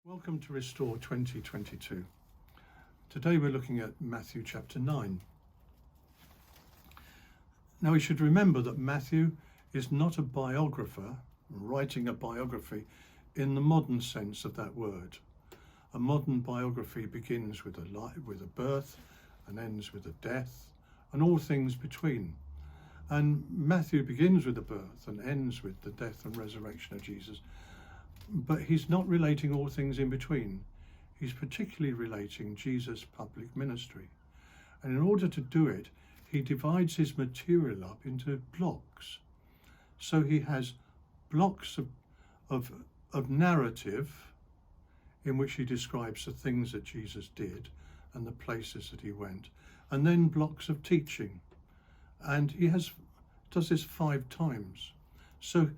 Welcome to Restore 2022. Today we're looking at Matthew chapter 9. Now we should remember that Matthew is not a biographer writing a biography in the modern sense of that word. A modern biography begins with a birth and ends with a death and all things between. And Matthew begins with the birth and ends with the death and resurrection of Jesus. But he's not relating all things in between. He's particularly relating Jesus' public ministry. And in order to do it, he divides his material up into blocks. So he has blocks of narrative in which he describes the things that Jesus did and the places that he went, and then blocks of teaching. And he does this 5 times. So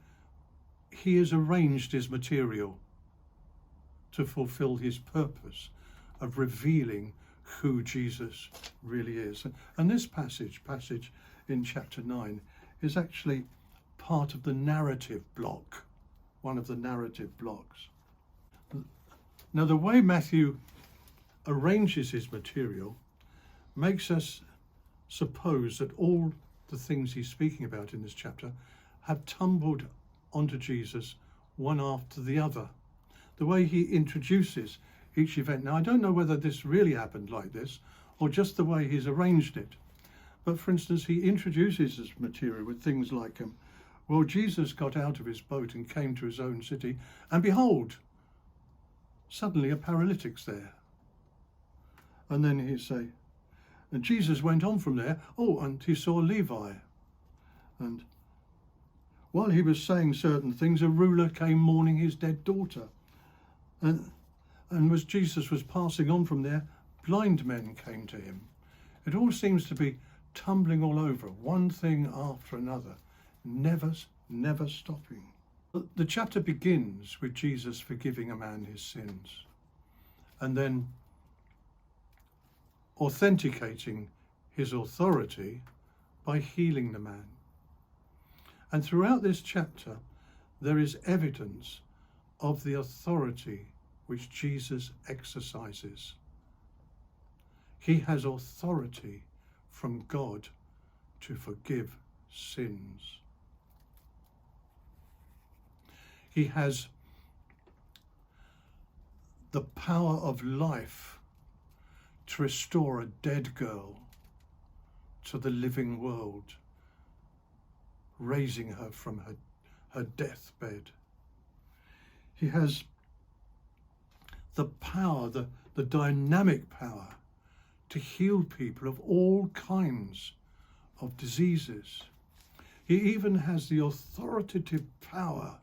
he has arranged his material to fulfill his purpose of revealing who Jesus really is. And this passage in chapter 9 is actually part of the narrative block, one of the narrative blocks. Now, the way Matthew arranges his material makes us suppose that all the things he's speaking about in this chapter have tumbled onto Jesus one after the other. The way he introduces each event. Now, I don't know whether this really happened like this or just the way he's arranged it. But for instance, he introduces his material with things like, well, Jesus got out of his boat and came to his own city, and behold, suddenly a paralytic's there. And then he say, and Jesus went on from there, and he saw Levi. And while he was saying certain things, a ruler came mourning his dead daughter. And as Jesus was passing on from there, blind men came to him. It all seems to be tumbling all over, one thing after another, never stopping. The chapter begins with Jesus forgiving a man his sins, and then authenticating his authority by healing the man. And throughout this chapter, there is evidence of the authority which Jesus exercises. He has authority from God to forgive sins. He has the power of life to restore a dead girl to the living world, raising her from her deathbed. He has the power, the dynamic power to heal people of all kinds of diseases. He even has the authoritative power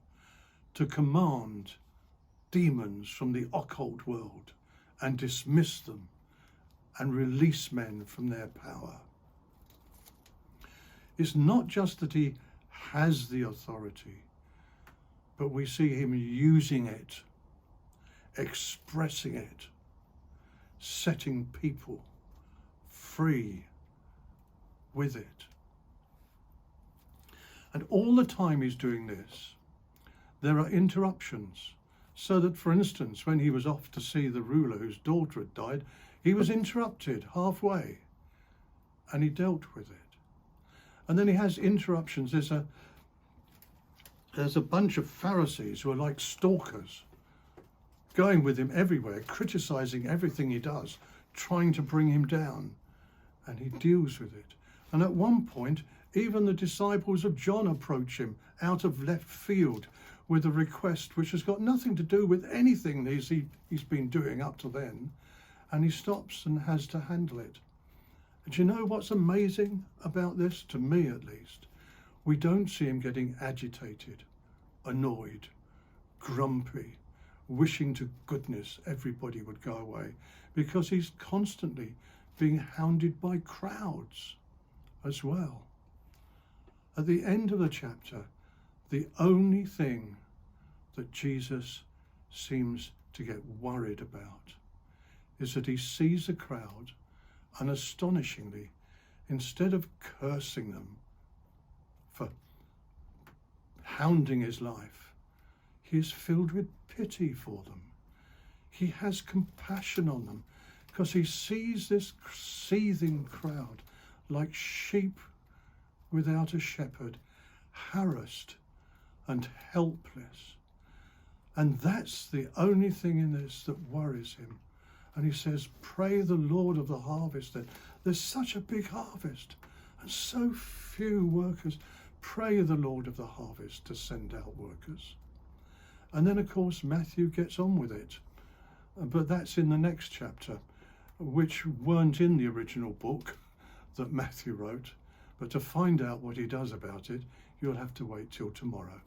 to command demons from the occult world and dismiss them and release men from their power. It's not just that he has the authority, but we see him using it, expressing it, setting people free with it. And all the time he's doing this, there are interruptions. So that, for instance, when he was off to see the ruler whose daughter had died, he was interrupted halfway and he dealt with it. And then he has interruptions. There's a bunch of Pharisees who are like stalkers, going with him everywhere, criticizing everything he does, trying to bring him down, and he deals with it. And at one point, even the disciples of John approach him out of left field with a request which has got nothing to do with anything he's been doing up to then, and he stops and has to handle it. And you know what's amazing about this, to me at least? We don't see him getting agitated, annoyed, grumpy, wishing to goodness everybody would go away, because he's constantly being hounded by crowds as well. At the end of the chapter, the only thing that Jesus seems to get worried about is that he sees a crowd, and astonishingly, instead of cursing them for hounding his life, he is filled with pity for them. he has compassion on them because he sees this seething crowd like sheep without a shepherd, harassed and helpless. And that's the only thing in this that worries him. And he says, pray the Lord of the harvest then. There's such a big harvest and so few workers. Pray the Lord of the harvest to send out workers. And then, of course, Matthew gets on with it. But that's in the next chapter, which weren't in the original book that Matthew wrote. But to find out what he does about it, you'll have to wait till tomorrow.